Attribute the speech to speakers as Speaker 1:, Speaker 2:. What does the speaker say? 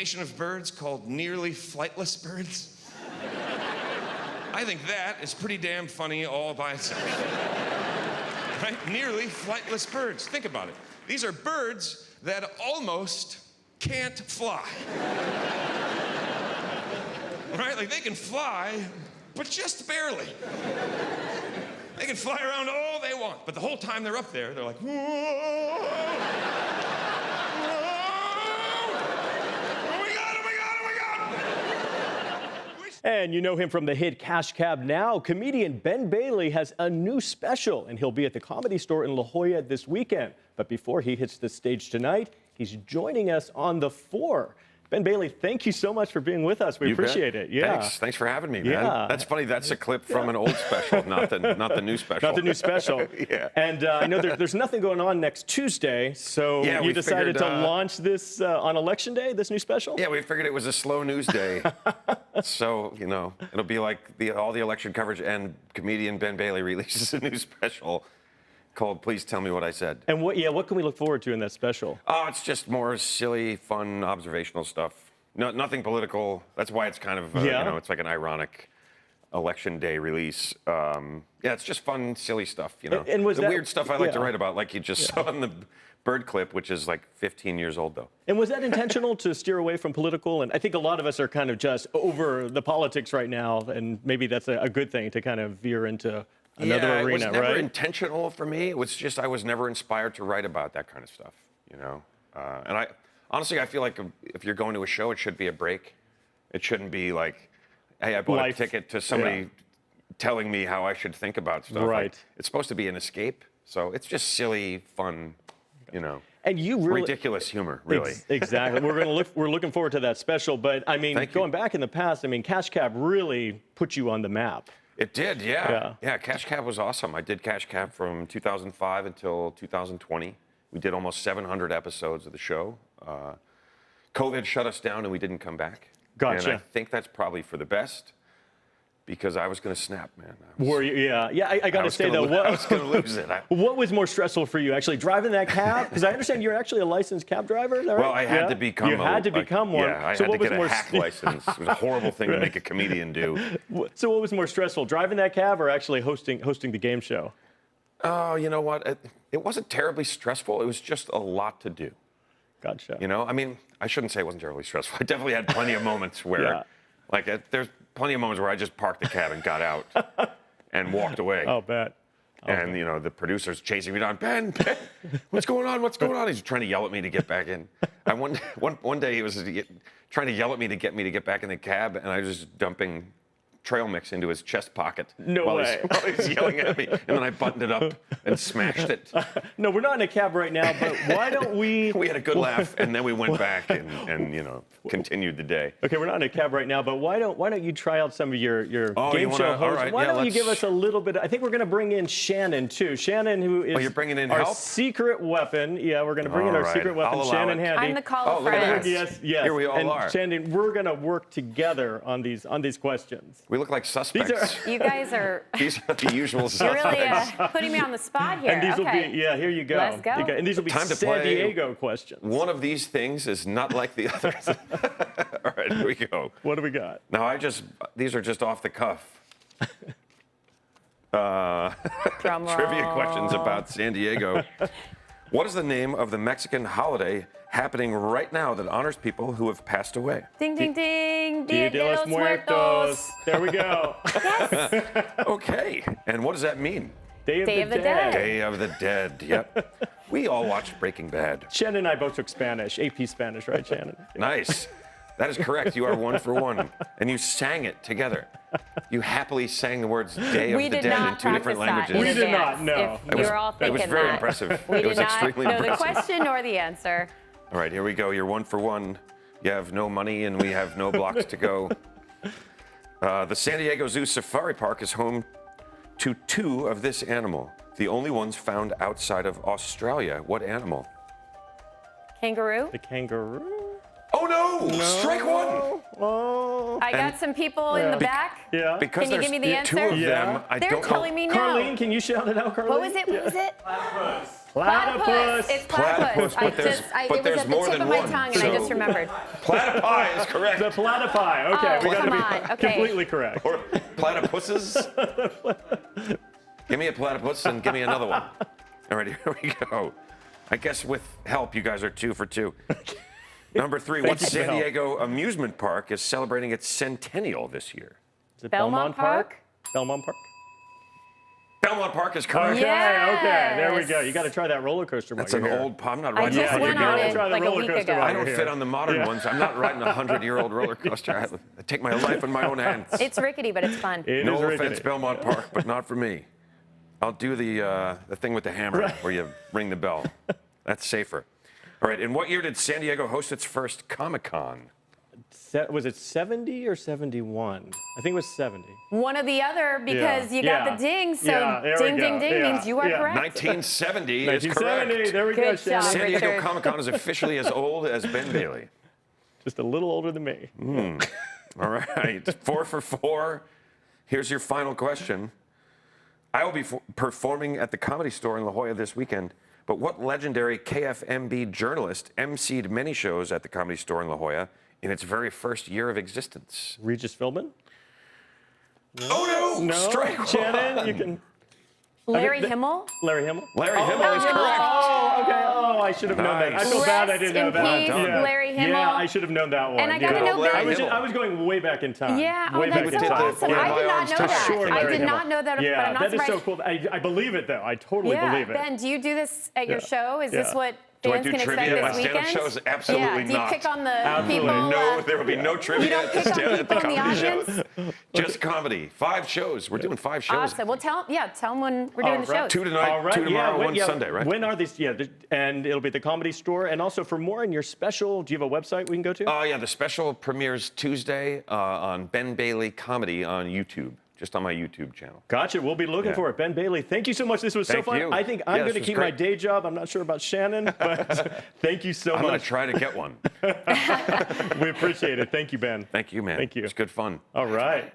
Speaker 1: Of birds called nearly flightless birds. I think that is pretty damn funny all by itself. Right? Nearly flightless birds. Think about it. These are birds that almost can't fly. Right? Like they can fly, but just barely. They can fly around all they want, but the whole time they're up there, they're like, whoa.
Speaker 2: And you know him from the hit Cash Cab Now. Comedian Ben Bailey has a new special, and he'll be at the Comedy Store in La Jolla this weekend. But before he hits the stage tonight, he's joining us on the 4. Ben Bailey, thank you so much for being with us. We appreciate it. Yeah.
Speaker 3: Thanks for having me, man.
Speaker 2: Yeah.
Speaker 3: That's funny. That's a clip from an old special, not the new special.
Speaker 2: Not the new special.
Speaker 3: Yeah.
Speaker 2: And I know there's nothing going on next Tuesday, so
Speaker 3: yeah,
Speaker 2: you decided to launch this on Election Day, this new special?
Speaker 3: Yeah, we figured it was a slow news day. So, you know, it'll be like all the election coverage, and comedian Ben Bailey releases a new special called Please Tell Me What I Said.
Speaker 2: And what can we look forward to in that special?
Speaker 3: Oh, it's just more silly, fun, observational stuff. Nothing political. That's why it's kind of, you know, it's like an ironic election day release. Yeah, it's just fun, silly stuff, you know.
Speaker 2: And was
Speaker 3: the
Speaker 2: that
Speaker 3: weird stuff I like to write about, like you just saw in the bird clip, which is like 15 years old, though.
Speaker 2: And was that intentional to steer away from political? And I think a lot of us are kind of just over the politics right now, and maybe that's a good thing to kind of veer into another arena, right?
Speaker 3: It was never intentional for me. It was just I was never inspired to write about that kind of stuff, you know. And I honestly, I feel like if you're going to a show, it should be a break. It shouldn't be like, hey, I bought a ticket to somebody telling me how I should think about stuff.
Speaker 2: Right.
Speaker 3: Like, it's supposed to be an escape. So it's just silly, fun, you know.
Speaker 2: And you really
Speaker 3: ridiculous humor, really.
Speaker 2: Exactly. We're looking forward to that special. But I mean, going back in the past, I mean, Cash Cab really put you on the map.
Speaker 3: It did, yeah. Cash Cab was awesome. I did Cash Cab from 2005 until 2020. We did almost 700 episodes of the show. COVID shut us down and we didn't come back.
Speaker 2: Gotcha.
Speaker 3: And I think that's probably for the best, because I was going to snap, man.
Speaker 2: Were you? Yeah. I got to say, though,
Speaker 3: I was going to lose it.
Speaker 2: What was more stressful for you, actually driving that cab? Because I understand you're actually a licensed cab driver, is that right?
Speaker 3: Well, I had to become
Speaker 2: You had to become one.
Speaker 3: Yeah, I had to get a hack license. It was a horrible thing to make a comedian do.
Speaker 2: So what was more stressful, driving that cab or actually hosting the game show?
Speaker 3: Oh, you know what? It wasn't terribly stressful. It was just a lot to do.
Speaker 2: Gotcha.
Speaker 3: You know, I mean, I shouldn't say it wasn't terribly stressful. I definitely had plenty of moments where, there's plenty of moments where I just parked the cab and got out and walked away.
Speaker 2: I'll bet.
Speaker 3: And, you know, the producer's chasing me down. Ben, what's going on? What's going on? He's trying to yell at me to get back in. One day he was trying to yell at me to get back in the cab, and I was just dumping trail mix into his chest pocket while he's yelling at me. And then I buttoned it up and smashed it.
Speaker 2: No, we're not in a cab right now, but why don't we...
Speaker 3: We had a good laugh, and then we went back and you know, continued the day.
Speaker 2: Okay, we're not in a cab right now, but why don't you try out some of your game show hosts?
Speaker 3: Right,
Speaker 2: why don't you give us a little bit... I think we're going to bring in Shannon, too. Shannon, who is
Speaker 3: you're bringing in
Speaker 2: our
Speaker 3: help?
Speaker 2: secret weapon. Yeah, we're going to bring in our secret weapon, Shannon Handy.
Speaker 4: I'm the call friend.
Speaker 2: Yes.
Speaker 3: Here we all are.
Speaker 2: Shannon, we're going to work together on these questions.
Speaker 3: We look like suspects.
Speaker 4: You guys are...
Speaker 3: These are the usual
Speaker 4: You're
Speaker 3: suspects.
Speaker 4: really putting me on the spot here.
Speaker 2: And these will be, here you go.
Speaker 4: Let's go.
Speaker 2: And these will be San Diego questions.
Speaker 3: One of these things is not like the others. All right, here we go.
Speaker 2: What do we got?
Speaker 3: Now, these are just off the cuff. Trivia questions about San Diego. What is the name of the Mexican holiday happening right now that honors people who have passed away?
Speaker 4: Ding, ding, ding.
Speaker 2: Dia de los Muertos. There we go.
Speaker 4: Yes.
Speaker 3: Okay. And what does that mean?
Speaker 2: Day of the Dead.
Speaker 3: Day of the Dead. Yep. We all watched Breaking Bad.
Speaker 2: Shannon and I both took Spanish, AP Spanish, right, Shannon?
Speaker 3: Nice. That is correct. You are 1 for 1. And you sang it together. You happily sang the words Day of the Dead in 2 different languages.
Speaker 2: We did not, no.
Speaker 4: If you're all thinking that.
Speaker 3: It was very impressive.
Speaker 4: We
Speaker 3: did
Speaker 4: not
Speaker 3: extremely
Speaker 4: know
Speaker 3: impressive.
Speaker 4: the question or the answer.
Speaker 3: All right, here we go. You're 1 for 1. You have no money and we have no blocks to go. The San Diego Zoo Safari Park is home to 2 of this animal, the only ones found outside of Australia. What animal?
Speaker 4: Kangaroo?
Speaker 2: The kangaroo?
Speaker 3: Oh, no! Strike 1!
Speaker 2: Oh.
Speaker 4: I got some people in the back.
Speaker 2: Yeah.
Speaker 3: Because
Speaker 4: Can you
Speaker 3: there's
Speaker 4: give me the
Speaker 3: two
Speaker 4: answer?
Speaker 3: of them, I
Speaker 4: They're
Speaker 3: don't
Speaker 4: telling
Speaker 3: know.
Speaker 4: me no.
Speaker 2: Carlene, can you shout it out, Carlene?
Speaker 4: What was it? What was it?
Speaker 2: Platypus.
Speaker 4: It's
Speaker 3: Platypus,
Speaker 4: platypus.
Speaker 3: but there's- but
Speaker 4: it was
Speaker 3: there's
Speaker 4: at the
Speaker 3: more
Speaker 4: tip
Speaker 3: than
Speaker 4: of my
Speaker 3: one,
Speaker 4: tongue, and I
Speaker 3: so-
Speaker 4: just remembered.
Speaker 3: Platypi is correct.
Speaker 2: The platypi. Okay,
Speaker 4: Oh,
Speaker 2: we got to
Speaker 4: come
Speaker 2: be
Speaker 4: on. Okay.
Speaker 2: completely correct.
Speaker 3: Or platypuses. Give me a platypus and give me another one. All right, here we go. I guess with help, you guys are 2 for 2. Number 3, what
Speaker 2: you for
Speaker 3: San
Speaker 2: help.
Speaker 3: Diego amusement park is celebrating its centennial this year?
Speaker 2: Is it
Speaker 4: Belmont Park?
Speaker 2: Belmont Park?
Speaker 3: Belmont Park is correct.
Speaker 2: Okay, okay, there we
Speaker 4: Yes.
Speaker 2: go. You got to try that roller coaster.
Speaker 3: That's
Speaker 2: while
Speaker 3: an
Speaker 2: you're here.
Speaker 3: old pub. I'm not
Speaker 4: I
Speaker 3: riding
Speaker 4: just
Speaker 3: a
Speaker 4: went
Speaker 3: 100-year-old.
Speaker 4: on
Speaker 2: gotta
Speaker 4: it
Speaker 2: try the
Speaker 4: like a
Speaker 2: roller
Speaker 4: week
Speaker 2: coaster
Speaker 4: ago.
Speaker 2: while
Speaker 3: I
Speaker 2: you're
Speaker 3: don't
Speaker 2: here.
Speaker 3: fit on the modern
Speaker 2: Yeah.
Speaker 3: ones. I'm not riding a 100-year-old roller coaster. I take my life in my own hands.
Speaker 4: It's rickety, but it's fun.
Speaker 2: It
Speaker 3: No
Speaker 2: is
Speaker 3: offense,
Speaker 2: rickety.
Speaker 3: Belmont Park, but not for me. I'll do the thing with the hammer where you ring the bell. That's safer. All right, in what year did San Diego host its first Comic-Con?
Speaker 2: Was it 70 or 71? I think it was 70.
Speaker 4: One or the other, because you got
Speaker 2: Yeah.
Speaker 4: the ding, so
Speaker 2: Yeah, there we
Speaker 4: ding, ding,
Speaker 2: go.
Speaker 4: ding
Speaker 2: Yeah,
Speaker 4: means you are
Speaker 2: yeah.
Speaker 4: correct.
Speaker 3: 1970 is
Speaker 2: 1970.
Speaker 3: correct.
Speaker 2: There we go,
Speaker 4: Good
Speaker 2: Shannon.
Speaker 4: job.
Speaker 3: San Diego
Speaker 4: Richard.
Speaker 3: Comic-Con is officially as old as Ben Bailey.
Speaker 2: Just a little older than me.
Speaker 3: All right, 4 for 4. Here's your final question. I will be performing at the Comedy Store in La Jolla this weekend, but what legendary KFMB journalist emceed many shows at the Comedy Store in La Jolla in its very first year of existence?
Speaker 2: Regis Philbin?
Speaker 3: Oh, no!
Speaker 2: No,
Speaker 3: Strike one.
Speaker 2: Shannon, you can.
Speaker 4: Larry
Speaker 2: the-
Speaker 4: Himmel?
Speaker 2: Larry Himmel?
Speaker 3: Larry Himmel is
Speaker 4: no.
Speaker 3: correct.
Speaker 2: Oh, okay. Oh, I should have known that. I
Speaker 3: Nice.
Speaker 2: feel bad I
Speaker 4: Rest
Speaker 2: didn't know
Speaker 4: in
Speaker 2: that.
Speaker 4: peace,
Speaker 3: Yeah.
Speaker 4: Larry Himmel.
Speaker 2: Yeah, I should have known that one.
Speaker 4: And I gotta
Speaker 2: yeah.
Speaker 4: know
Speaker 3: Larry
Speaker 4: Ben.
Speaker 3: Himmel.
Speaker 2: I was going way back in time.
Speaker 4: Yeah,
Speaker 2: way
Speaker 4: oh,
Speaker 2: back
Speaker 4: that's
Speaker 2: in
Speaker 4: so
Speaker 2: time.
Speaker 4: awesome.
Speaker 3: Yeah.
Speaker 4: I did not know
Speaker 3: For
Speaker 4: that.
Speaker 2: sure,
Speaker 4: I
Speaker 2: Larry
Speaker 4: did
Speaker 2: Himmel.
Speaker 4: not know that,
Speaker 2: Yeah,
Speaker 4: but I'm not
Speaker 2: that is
Speaker 4: surprised.
Speaker 2: so cool. I believe it, though. I totally
Speaker 4: Yeah,
Speaker 2: believe it.
Speaker 4: Ben, do you do this at your
Speaker 2: Yeah.
Speaker 4: show? Is this
Speaker 2: Yeah.
Speaker 4: what
Speaker 3: Do I
Speaker 4: fans
Speaker 3: do
Speaker 4: can
Speaker 3: trivia
Speaker 4: expect
Speaker 3: at my
Speaker 4: this
Speaker 3: stand-up
Speaker 4: weekend?
Speaker 3: shows? Absolutely
Speaker 4: yeah. Do you
Speaker 3: not.
Speaker 4: pick on the
Speaker 2: Absolutely.
Speaker 4: people?
Speaker 3: No, there will be no trivia
Speaker 4: you don't
Speaker 3: at the
Speaker 4: pick on
Speaker 3: stand at the
Speaker 4: people in the
Speaker 3: comedy
Speaker 4: audience?
Speaker 3: shows. Just comedy. 5 shows. We're doing 5 shows.
Speaker 4: Awesome. Well, tell them when we're doing the
Speaker 2: All right.
Speaker 4: shows.
Speaker 3: 2 tonight,
Speaker 2: All right,
Speaker 3: 2 tomorrow,
Speaker 2: when-
Speaker 3: 1 Sunday, right?
Speaker 2: When are these? Yeah, and it'll be at the Comedy Store. And also, for more on your special, do you have a website we can go to?
Speaker 3: Oh, yeah, the special premieres Tuesday on Ben Bailey Comedy on YouTube, just on my YouTube channel.
Speaker 2: Gotcha. We'll be looking
Speaker 3: Yeah.
Speaker 2: for it. Ben Bailey, thank you so much. This was so
Speaker 3: Thank
Speaker 2: fun.
Speaker 3: you.
Speaker 2: I think
Speaker 3: Yeah,
Speaker 2: I'm
Speaker 3: this
Speaker 2: going to
Speaker 3: was
Speaker 2: keep my
Speaker 3: great.
Speaker 2: day job. I'm not sure about Shannon, but thank you so
Speaker 3: I'm going
Speaker 2: much.
Speaker 3: to try to get one.
Speaker 2: We appreciate it. Thank you, Ben.
Speaker 3: Thank you, man.
Speaker 2: Thank you.
Speaker 3: It's good fun.
Speaker 2: All right.